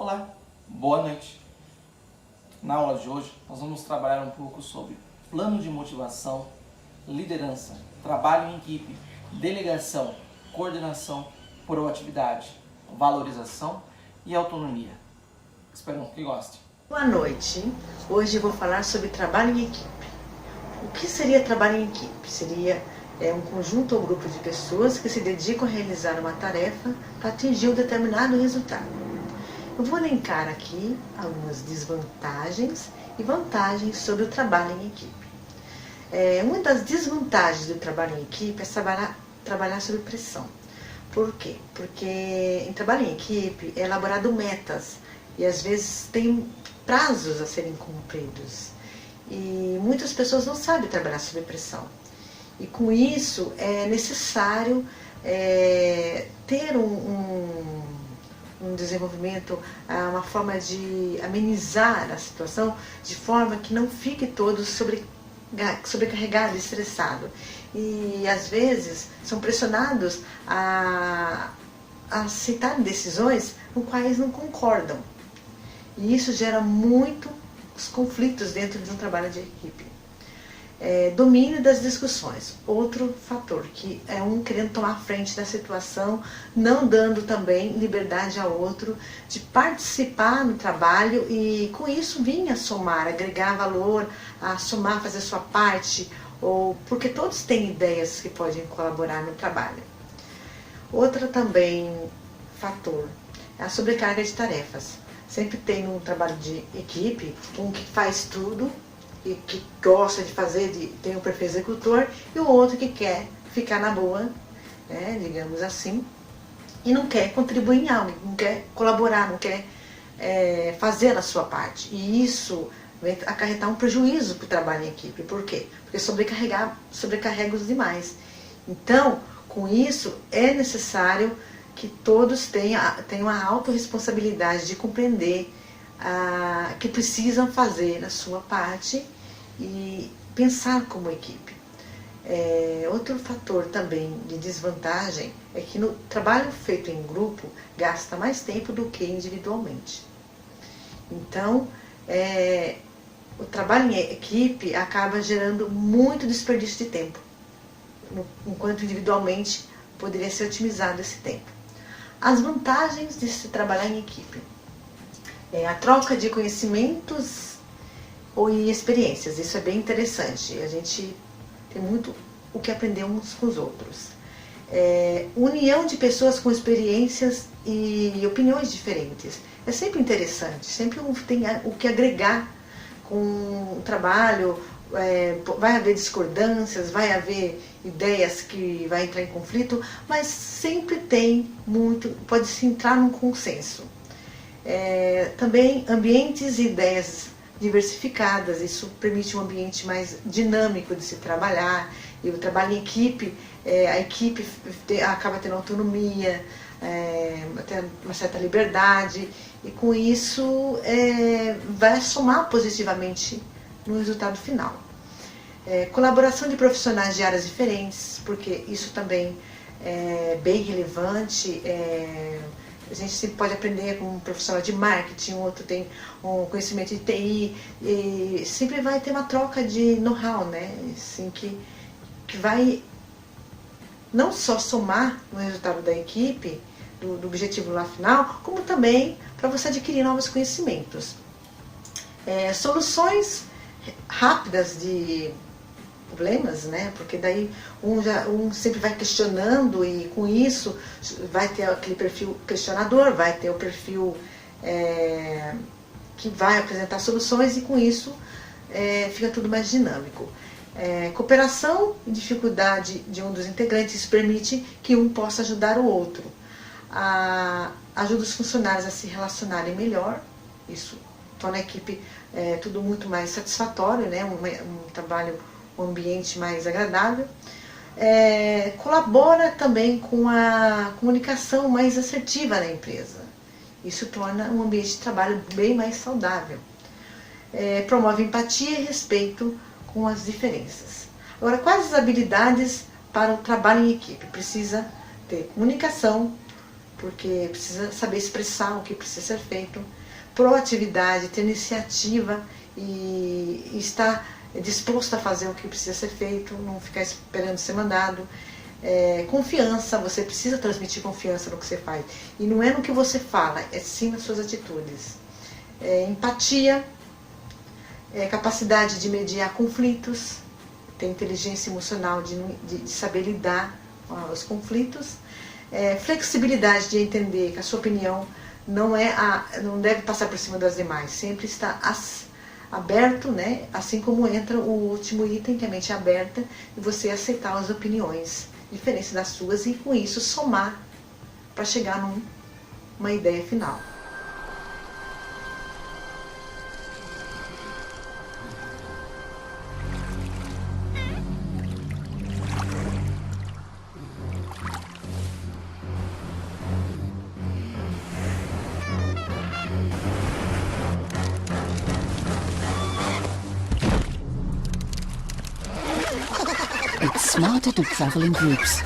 Olá, boa noite. Na aula de hoje nós vamos trabalhar um pouco sobre plano de motivação, liderança, trabalho em equipe, delegação, coordenação, proatividade, valorização e autonomia. Espero que gostem. Boa noite. Hoje eu vou falar sobre trabalho em equipe. O que seria trabalho em equipe? Seria um conjunto ou grupo de pessoas que se dedicam a realizar uma tarefa para atingir um determinado resultado. Eu vou elencar aqui algumas desvantagens e vantagens sobre o trabalho em equipe. Uma das desvantagens do trabalho em equipe é trabalhar sob pressão. Por quê? Porque em trabalho em equipe é elaborado metas e às vezes tem prazos a serem cumpridos. E muitas pessoas não sabem trabalhar sob pressão. E com isso é necessário ter um desenvolvimento, uma forma de amenizar a situação, de forma que não fique todos sobrecarregado, estressado. E às vezes são pressionados a aceitar decisões com quais não concordam. E isso gera muitos conflitos dentro de um trabalho de equipe. Domínio das discussões, outro fator, que é um querendo tomar frente da situação, não dando também liberdade ao outro de participar no trabalho e com isso vir a somar, agregar valor, a somar, fazer a sua parte, porque todos têm ideias que podem colaborar no trabalho. Outro também fator é a sobrecarga de tarefas. Sempre tem um trabalho de equipe, um que faz tudo, e que gosta de fazer, tem um perfil executor, e o outro que quer ficar na boa, digamos assim, e não quer contribuir em algo, não quer colaborar, não quer fazer a sua parte. E isso vai acarretar um prejuízo para o trabalho em equipe. Por quê? Porque sobrecarrega os demais. Então, com isso, é necessário que todos tenham a autorresponsabilidade de compreender que precisam fazer a sua parte e pensar como equipe. Outro fator também de desvantagem é que no trabalho feito em grupo gasta mais tempo do que individualmente. Então, o trabalho em equipe acaba gerando muito desperdício de tempo, enquanto individualmente poderia ser otimizado esse tempo. As vantagens de se trabalhar em equipe: a troca de conhecimentos e experiências. Isso é bem interessante. A gente tem muito o que aprender uns com os outros. União de pessoas com experiências e opiniões diferentes. É sempre interessante, sempre tem o que agregar com o trabalho. Vai haver discordâncias, vai haver ideias que vai entrar em conflito, mas sempre pode-se entrar num consenso. Também ambientes e ideias diversificadas, isso permite um ambiente mais dinâmico de se trabalhar, e o trabalho em equipe, a equipe acaba tendo autonomia, até uma certa liberdade, e com isso vai somar positivamente no resultado final. Colaboração de profissionais de áreas diferentes, porque isso também é bem relevante. A gente sempre pode aprender com um profissional de marketing, outro tem um conhecimento de TI, e sempre vai ter uma troca de know-how, assim, que vai não só somar no resultado da equipe, do objetivo lá final, como também para você adquirir novos conhecimentos. Soluções rápidas de problemas, porque daí um sempre vai questionando, e com isso vai ter aquele perfil questionador, vai ter o perfil que vai apresentar soluções, e com isso fica tudo mais dinâmico. Cooperação e dificuldade de um dos integrantes permite que um possa ajudar o outro. Ajuda os funcionários a se relacionarem melhor, isso torna a equipe tudo muito mais satisfatório, um trabalho, um ambiente mais agradável. Colabora também com a comunicação mais assertiva na empresa. Isso torna um ambiente de trabalho bem mais saudável. Promove empatia e respeito com as diferenças. Agora, quais as habilidades para o trabalho em equipe? Precisa ter comunicação, porque precisa saber expressar o que precisa ser feito. Proatividade, ter iniciativa e estar disposto a fazer o que precisa ser feito, não ficar esperando ser mandado. Confiança, você precisa transmitir confiança no que você faz. E não é no que você fala, é sim nas suas atitudes. Empatia, capacidade de mediar conflitos, ter inteligência emocional de saber lidar com os conflitos. Flexibilidade de entender que a sua opinião não deve passar por cima das demais, sempre está aberto, né? Assim como entra o último item, que é a mente aberta, e você aceitar as opiniões diferentes das suas e com isso somar para chegar numa ideia final. It's smarter to travel in groups.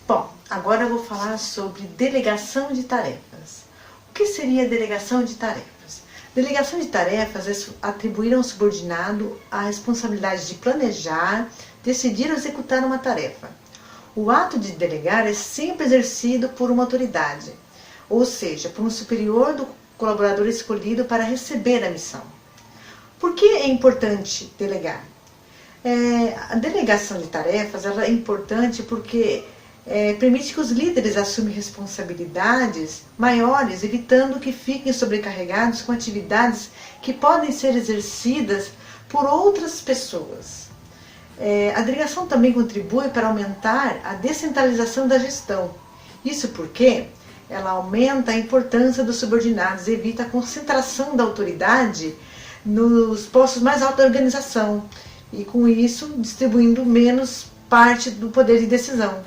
Bom, agora eu vou falar sobre delegação de tarefas. O que seria delegação de tarefas? Delegação de tarefas é atribuir a um subordinado a responsabilidade de planejar, decidir ou executar uma tarefa. O ato de delegar é sempre exercido por uma autoridade, ou seja, por um superior do colaborador escolhido para receber a missão. Por que é importante delegar? A delegação de tarefas ela é importante porque permite que os líderes assumam responsabilidades maiores, evitando que fiquem sobrecarregados com atividades que podem ser exercidas por outras pessoas. A delegação também contribui para aumentar a descentralização da gestão. Isso porque ela aumenta a importância dos subordinados e evita a concentração da autoridade nos postos mais altos da organização e, com isso, distribuindo menos parte do poder de decisão.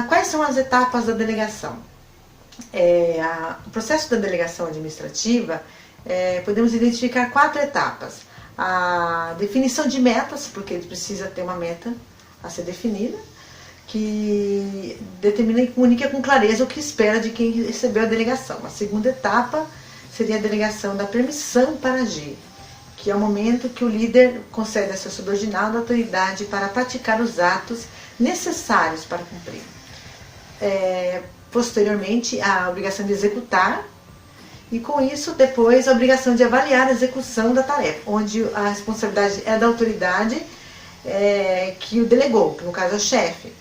Quais são as etapas da delegação? O processo da delegação administrativa, podemos identificar 4 etapas. A definição de metas, porque precisa ter uma meta a ser definida, que determina e comunica com clareza o que espera de quem recebeu a delegação. A segunda etapa seria a delegação da permissão para agir, que é o momento que o líder concede a seu subordinado a autoridade para praticar os atos necessários para cumprir. Posteriormente, a obrigação de executar e, com isso, depois a obrigação de avaliar a execução da tarefa, onde a responsabilidade é da autoridade que o delegou, que no caso é o chefe.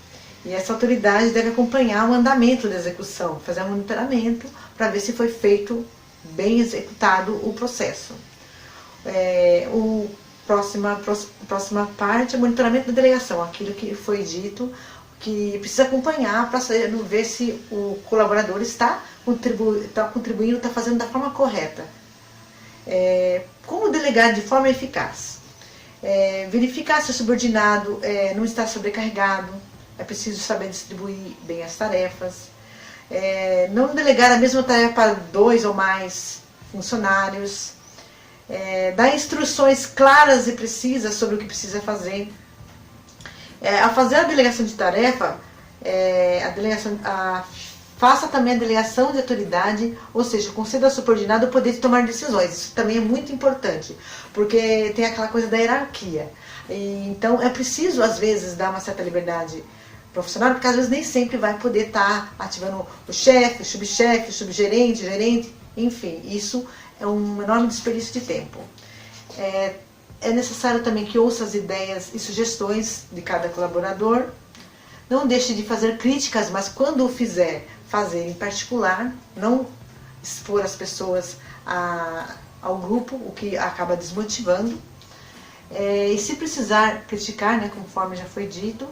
E essa autoridade deve acompanhar o andamento da execução, fazer um monitoramento para ver se foi feito, bem executado o processo. Próxima parte é o monitoramento da delegação, aquilo que foi dito, que precisa acompanhar para ver se o colaborador está contribuindo, está fazendo da forma correta. Como delegar de forma eficaz? Verificar se o subordinado não está sobrecarregado, é preciso saber distribuir bem as tarefas, não delegar a mesma tarefa para 2 ou mais funcionários, dar instruções claras e precisas sobre o que precisa fazer. Ao fazer a delegação de tarefa, faça também a delegação de autoridade, ou seja, conceda ao subordinado o poder de tomar decisões. Isso também é muito importante, porque tem aquela coisa da hierarquia. Então é preciso, às vezes, dar uma certa liberdade profissional, porque às vezes nem sempre vai poder estar ativando o chefe, o subgerente, o gerente, enfim, isso é um enorme desperdício de tempo. É necessário também que ouça as ideias e sugestões de cada colaborador. Não deixe de fazer críticas, mas quando o fizer, fazer em particular, não expor as pessoas ao grupo, o que acaba desmotivando. E se precisar criticar, né, conforme já foi dito,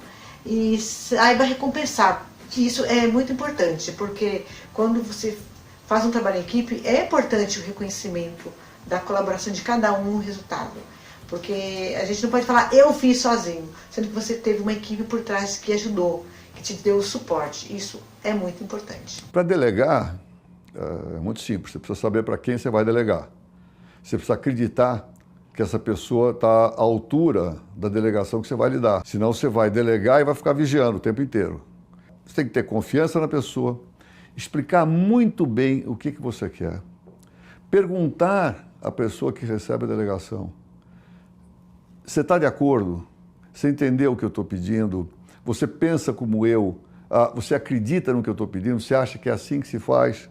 e saiba recompensar. Isso é muito importante, porque quando você faz um trabalho em equipe, é importante o reconhecimento da colaboração de cada um no resultado. Porque a gente não pode falar, eu fiz sozinho, sendo que você teve uma equipe por trás que ajudou, que te deu o suporte. Isso é muito importante. Para delegar, é muito simples. Você precisa saber para quem você vai delegar. Você precisa acreditar que essa pessoa está à altura da delegação que você vai lhe dar. Senão você vai delegar e vai ficar vigiando o tempo inteiro. Você tem que ter confiança na pessoa, explicar muito bem o que você quer, perguntar à pessoa que recebe a delegação: você está de acordo? Você entendeu o que eu estou pedindo? Você pensa como eu? Você acredita no que eu estou pedindo? Você acha que é assim que se faz?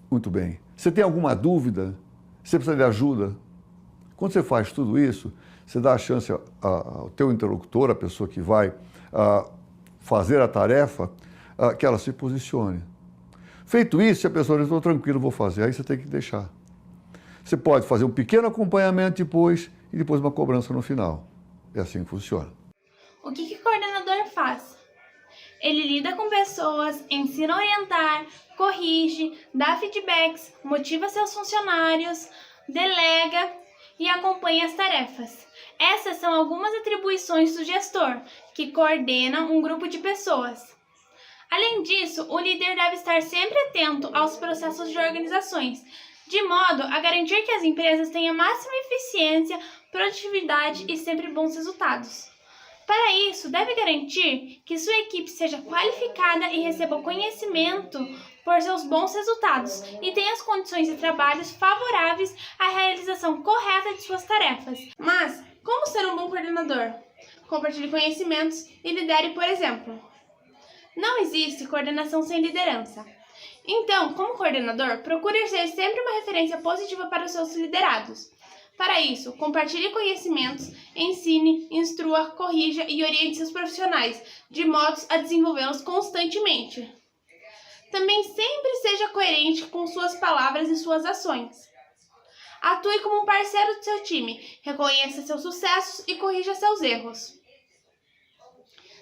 Muito bem. Você tem alguma dúvida? Você precisa de ajuda? Quando você faz tudo isso, você dá a chance ao teu interlocutor, a pessoa que vai fazer a tarefa, que ela se posicione. Feito isso, se a pessoa diz, estou tranquilo, vou fazer, aí você tem que deixar. Você pode fazer um pequeno acompanhamento depois e depois uma cobrança no final. É assim que funciona. O que o coordenador faz? Ele lida com pessoas, ensina a orientar, corrige, dá feedbacks, motiva seus funcionários, delega e acompanha as tarefas. Essas são algumas atribuições do gestor, que coordena um grupo de pessoas. Além disso, o líder deve estar sempre atento aos processos de organizações, de modo a garantir que as empresas tenham máxima eficiência, produtividade e sempre bons resultados. Para isso, deve garantir que sua equipe seja qualificada e receba conhecimento por seus bons resultados e tenha as condições de trabalho favoráveis à realização correta de suas tarefas. Mas, como ser um bom coordenador? Compartilhe conhecimentos e lidere, por exemplo. Não existe coordenação sem liderança. Então, como coordenador, procure ser sempre uma referência positiva para os seus liderados. Para isso, compartilhe conhecimentos, ensine, instrua, corrija e oriente seus profissionais, de modo a desenvolvê-los constantemente. Também sempre seja coerente com suas palavras e suas ações. Atue como um parceiro do seu time, reconheça seus sucessos e corrija seus erros.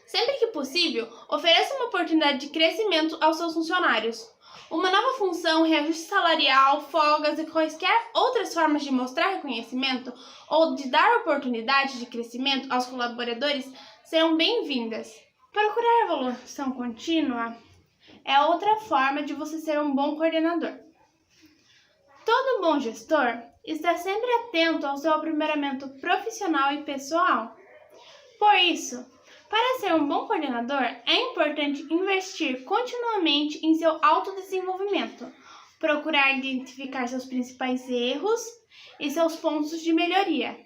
Sempre que possível, ofereça uma oportunidade de crescimento aos seus funcionários. Uma nova função, reajuste salarial, folgas e quaisquer outras formas de mostrar reconhecimento ou de dar oportunidade de crescimento aos colaboradores serão bem-vindas. Procurar evolução contínua é outra forma de você ser um bom coordenador. Todo bom gestor está sempre atento ao seu aprimoramento profissional e pessoal. Por isso, para ser um bom coordenador, é importante investir continuamente em seu autodesenvolvimento, procurar identificar seus principais erros e seus pontos de melhoria.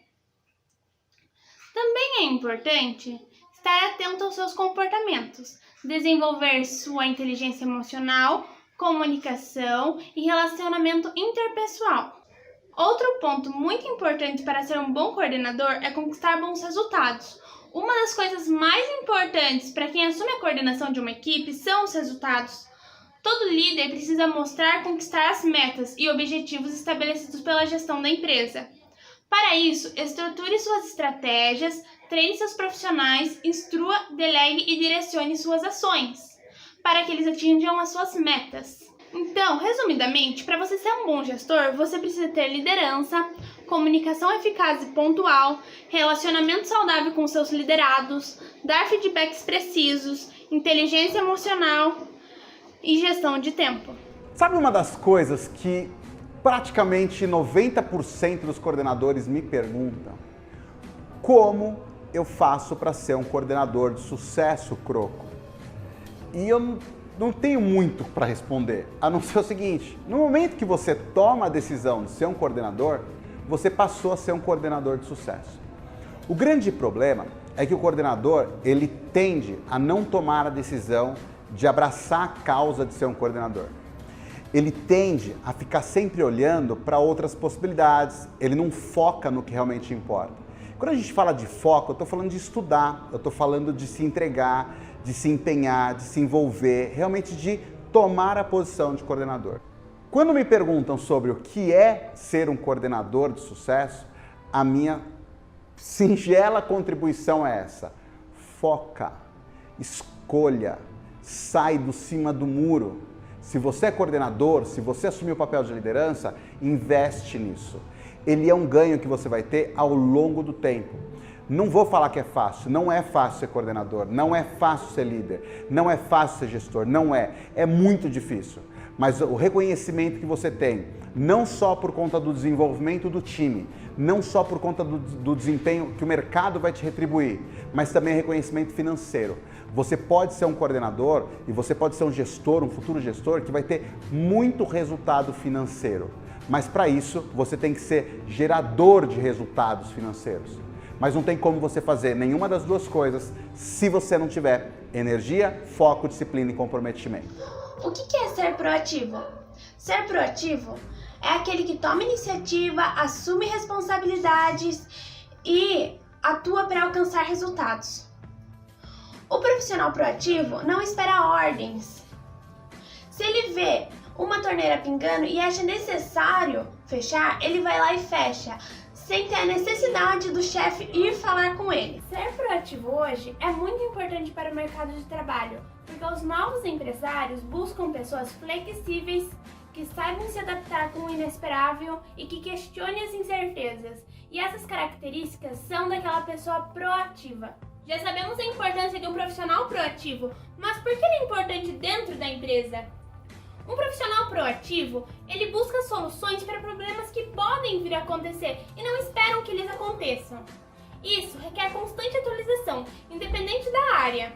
Também é importante estar atento aos seus comportamentos, desenvolver sua inteligência emocional, comunicação e relacionamento interpessoal. Outro ponto muito importante para ser um bom coordenador é conquistar bons resultados. Uma das coisas mais importantes para quem assume a coordenação de uma equipe são os resultados. Todo líder precisa mostrar conquistar as metas e objetivos estabelecidos pela gestão da empresa. Para isso, estruture suas estratégias, treine seus profissionais, instrua, delegue e direcione suas ações, para que eles atinjam as suas metas. Então, resumidamente, para você ser um bom gestor, você precisa ter liderança, comunicação eficaz e pontual, relacionamento saudável com seus liderados, dar feedbacks precisos, inteligência emocional e gestão de tempo. Sabe uma das coisas que praticamente 90% dos coordenadores me perguntam? Como eu faço para ser um coordenador de sucesso, Croco? E eu não tenho muito para responder, a não ser o seguinte: no momento que você toma a decisão de ser um coordenador, você passou a ser um coordenador de sucesso. O grande problema é que o coordenador, ele tende a não tomar a decisão de abraçar a causa de ser um coordenador. ele tende a ficar sempre olhando para outras possibilidades, ele não foca no que realmente importa. Quando a gente fala de foco, eu estou falando de estudar, eu estou falando de se entregar, de se empenhar, de se envolver, realmente de tomar a posição de coordenador. Quando me perguntam sobre o que é ser um coordenador de sucesso, a minha singela contribuição é essa: foca, escolha, sai do cima do muro. Se você é coordenador, se você assumir o papel de liderança, investe nisso. Ele é um ganho que você vai ter ao longo do tempo. Não vou falar que é fácil, não é fácil ser coordenador, não é fácil ser líder, não é fácil ser gestor, não é. É muito difícil. Mas o reconhecimento que você tem, não só por conta do desenvolvimento do time, não só por conta do desempenho que o mercado vai te retribuir, mas também reconhecimento financeiro. Você pode ser um coordenador e você pode ser um gestor, um futuro gestor que vai ter muito resultado financeiro. Mas para isso, você tem que ser gerador de resultados financeiros. Mas não tem como você fazer nenhuma das duas coisas se você não tiver energia, foco, disciplina e comprometimento. O que é ser proativo? Ser proativo é aquele que toma iniciativa, assume responsabilidades e atua para alcançar resultados. O profissional proativo não espera ordens. Se ele vê uma torneira pingando e acha necessário fechar, ele vai lá e fecha, sem ter a necessidade do chefe ir falar com ele. Ser proativo hoje é muito importante para o mercado de trabalho, porque os novos empresários buscam pessoas flexíveis, que saibam se adaptar com o inesperável e que questionem as incertezas. E essas características são daquela pessoa proativa. Já sabemos a importância de um profissional proativo, mas por que ele é importante dentro da empresa? Um profissional proativo, ele busca soluções para problemas que podem vir a acontecer e não esperam que eles aconteçam. Isso requer constante atualização, independente da área.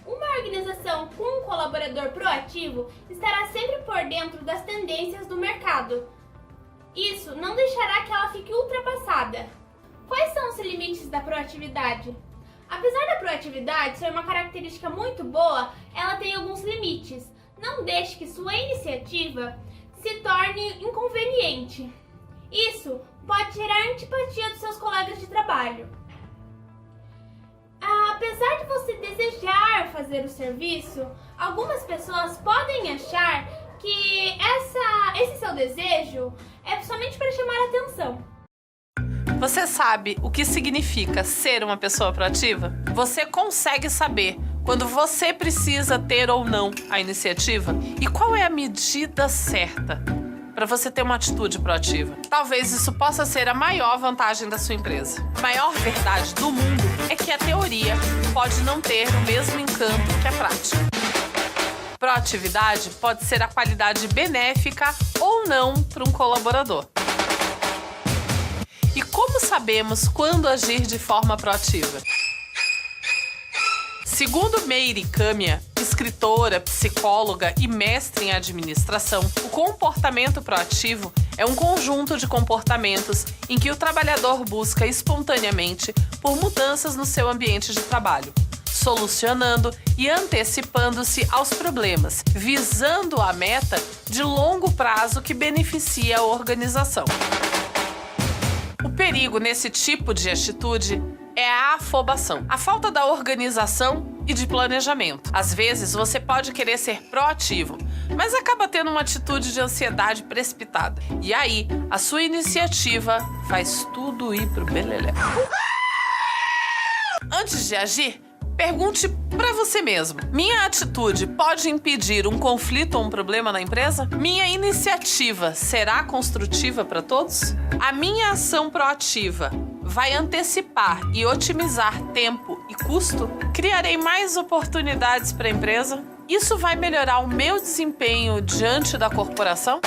Uma organização com um colaborador proativo estará sempre por dentro das tendências do mercado. Isso não deixará que ela fique ultrapassada. Quais são os limites da proatividade? Apesar da proatividade ser uma característica muito boa, ela tem alguns limites. Não deixe que sua iniciativa se torne inconveniente. Isso pode gerar antipatia dos seus colegas de trabalho. Apesar de você desejar fazer o serviço, algumas pessoas podem achar que esse seu desejo é somente para chamar a atenção. Você sabe o que significa ser uma pessoa proativa? Você consegue saber quando você precisa ter ou não a iniciativa? E qual é a medida certa para você ter uma atitude proativa? Talvez isso possa ser a maior vantagem da sua empresa. A maior verdade do mundo é que a teoria pode não ter o mesmo encanto que a prática. Proatividade pode ser a qualidade benéfica ou não para um colaborador. E como sabemos quando agir de forma proativa? Segundo Meiri Kamiya, escritora, psicóloga e mestre em administração, o comportamento proativo é um conjunto de comportamentos em que o trabalhador busca espontaneamente por mudanças no seu ambiente de trabalho, solucionando e antecipando-se aos problemas, visando a meta de longo prazo que beneficia a organização. O perigo nesse tipo de atitude é a afobação, a falta da organização e de planejamento. Às vezes você pode querer ser proativo, mas acaba tendo uma atitude de ansiedade precipitada. E aí, a sua iniciativa faz tudo ir pro belelé. Antes de agir, pergunte para você mesmo: minha atitude pode impedir um conflito ou um problema na empresa? Minha iniciativa será construtiva para todos? A minha ação proativa vai antecipar e otimizar tempo e custo? Criarei mais oportunidades para a empresa? Isso vai melhorar o meu desempenho diante da corporação?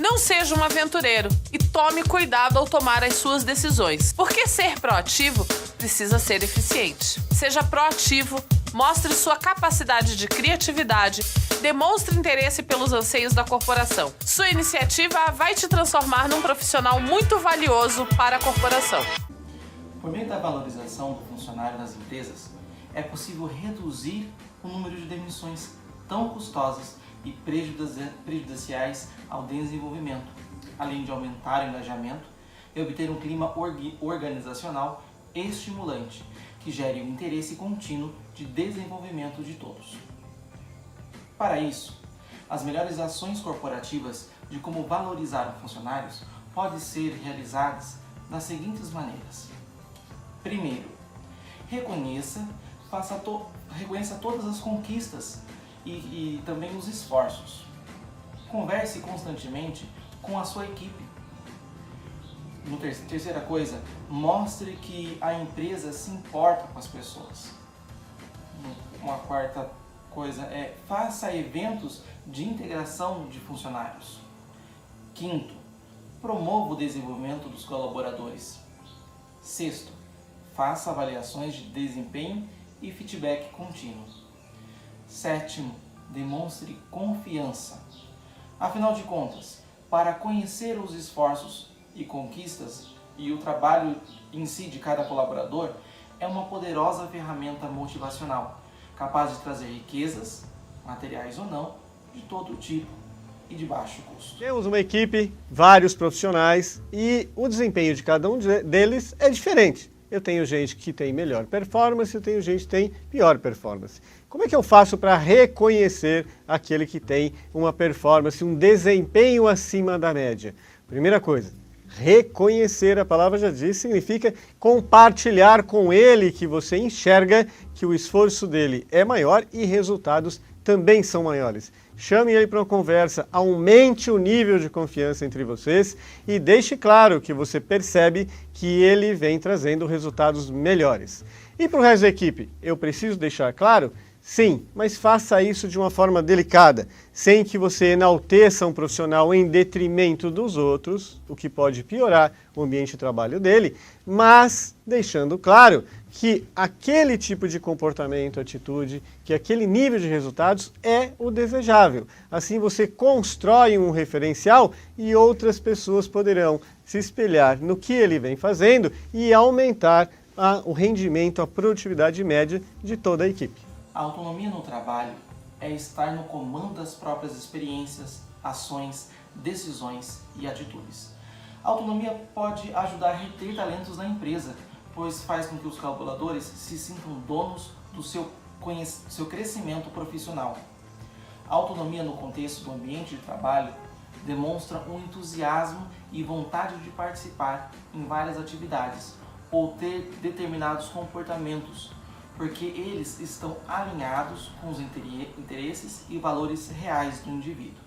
Não seja um aventureiro e tome cuidado ao tomar as suas decisões, porque ser proativo precisa ser eficiente. Seja proativo, mostre sua capacidade de criatividade, demonstre interesse pelos anseios da corporação. Sua iniciativa vai te transformar num profissional muito valioso para a corporação. Por meio da valorização do funcionário nas empresas, é possível reduzir o número de demissões tão custosas e prejudiciais ao desenvolvimento, além de aumentar o engajamento e obter um clima organizacional estimulante, que gere o interesse contínuo de desenvolvimento de todos. Para isso, as melhores ações corporativas de como valorizar os funcionários podem ser realizadas das seguintes maneiras. Primeiro, reconheça todas as conquistas e também os esforços. Converse constantemente com a sua equipe. Terceira coisa, mostre que a empresa se importa com as pessoas. Uma quarta coisa é faça eventos de integração de funcionários. Quinto, promova o desenvolvimento dos colaboradores. Sexto, faça avaliações de desempenho e feedback contínuo. Sétimo, demonstre confiança. Afinal de contas, para conhecer os esforços e conquistas e o trabalho em si de cada colaborador é uma poderosa ferramenta motivacional, capaz de trazer riquezas, materiais ou não, de todo tipo e de baixo custo. Temos uma equipe, vários profissionais e o desempenho de cada um deles é diferente. Eu tenho gente que tem melhor performance, eu tenho gente que tem pior performance. Como é que eu faço para reconhecer aquele que tem uma performance, um desempenho acima da média? Primeira coisa, reconhecer, a palavra já diz, significa compartilhar com ele que você enxerga que o esforço dele é maior e resultados também são maiores. Chame ele para uma conversa, aumente o nível de confiança entre vocês e deixe claro que você percebe que ele vem trazendo resultados melhores. E para o resto da equipe, eu preciso deixar claro? Sim, mas faça isso de uma forma delicada, sem que você enalteça um profissional em detrimento dos outros, o que pode piorar o ambiente de trabalho dele, mas deixando claro que aquele tipo de comportamento, atitude, que aquele nível de resultados é o desejável. Assim você constrói um referencial e outras pessoas poderão se espelhar no que ele vem fazendo e aumentar o rendimento, a produtividade média de toda a equipe. A autonomia no trabalho é estar no comando das próprias experiências, ações, decisões e atitudes. A autonomia pode ajudar a reter talentos na empresa, pois faz com que os colaboradores se sintam donos do seu crescimento profissional. A autonomia no contexto do ambiente de trabalho demonstra um entusiasmo e vontade de participar em várias atividades ou ter determinados comportamentos, porque eles estão alinhados com os interesses e valores reais do indivíduo.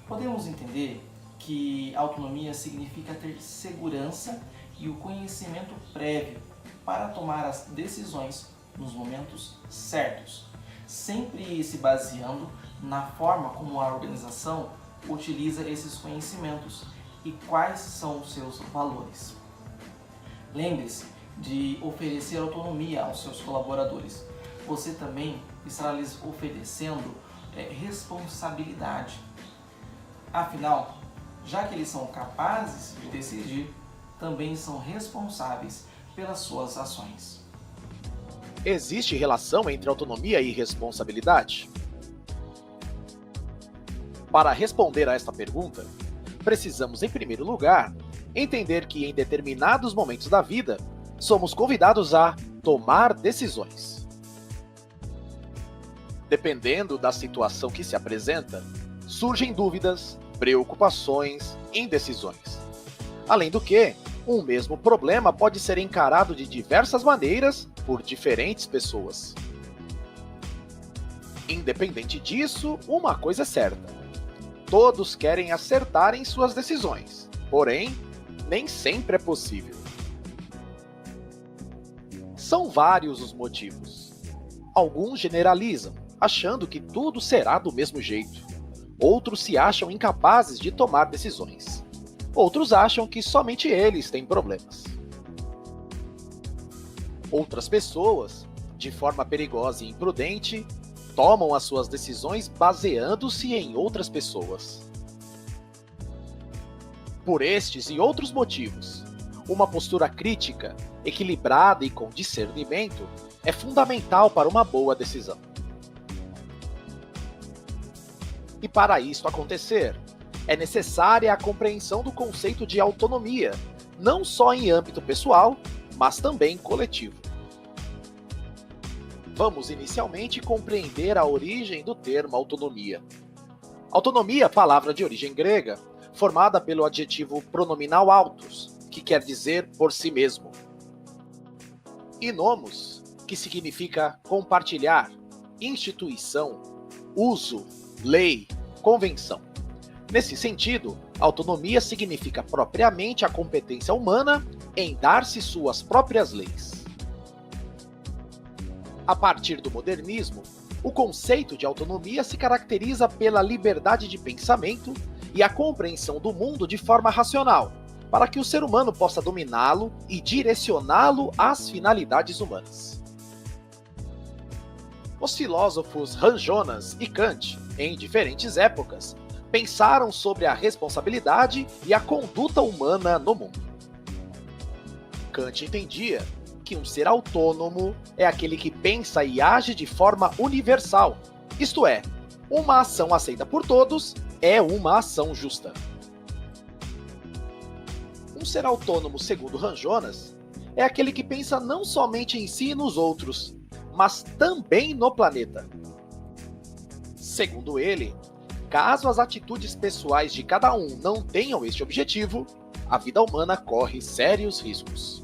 Podemos entender que autonomia significa ter segurança e o conhecimento prévio para tomar as decisões nos momentos certos, sempre se baseando na forma como a organização utiliza esses conhecimentos e quais são os seus valores. Lembre-se de oferecer autonomia aos seus colaboradores. Você também estará lhes oferecendo responsabilidade. Afinal, já que eles são capazes de decidir, também são responsáveis pelas suas ações. Existe relação entre autonomia e responsabilidade? Para responder a esta pergunta, precisamos, em primeiro lugar, entender que em determinados momentos da vida, somos convidados a tomar decisões. Dependendo da situação que se apresenta, surgem dúvidas, preocupações, indecisões. Além do que, um mesmo problema pode ser encarado de diversas maneiras por diferentes pessoas. Independente disso, uma coisa é certa: todos querem acertar em suas decisões, porém, nem sempre é possível. São vários os motivos. Alguns generalizam, achando que tudo será do mesmo jeito. Outros se acham incapazes de tomar decisões. Outros acham que somente eles têm problemas. Outras pessoas, de forma perigosa e imprudente, tomam as suas decisões baseando-se em outras pessoas. Por estes e outros motivos, uma postura crítica, equilibrada e com discernimento é fundamental para uma boa decisão. E para isso acontecer, é necessária a compreensão do conceito de autonomia, não só em âmbito pessoal, mas também coletivo. Vamos inicialmente compreender a origem do termo autonomia. Autonomia, palavra de origem grega, formada pelo adjetivo pronominal autos, que quer dizer por si mesmo. E nomos, que significa compartilhar, instituição, uso, lei, convenção. Nesse sentido, autonomia significa propriamente a competência humana em dar-se suas próprias leis. A partir do modernismo, o conceito de autonomia se caracteriza pela liberdade de pensamento e a compreensão do mundo de forma racional, para que o ser humano possa dominá-lo e direcioná-lo às finalidades humanas. Os filósofos Hans Jonas e Kant, em diferentes épocas, pensaram sobre a responsabilidade e a conduta humana no mundo. Kant entendia que um ser autônomo é aquele que pensa e age de forma universal, isto é, uma ação aceita por todos é uma ação justa. Um ser autônomo, segundo Hans Jonas, é aquele que pensa não somente em si e nos outros, mas também no planeta. Segundo ele, caso as atitudes pessoais de cada um não tenham este objetivo, a vida humana corre sérios riscos.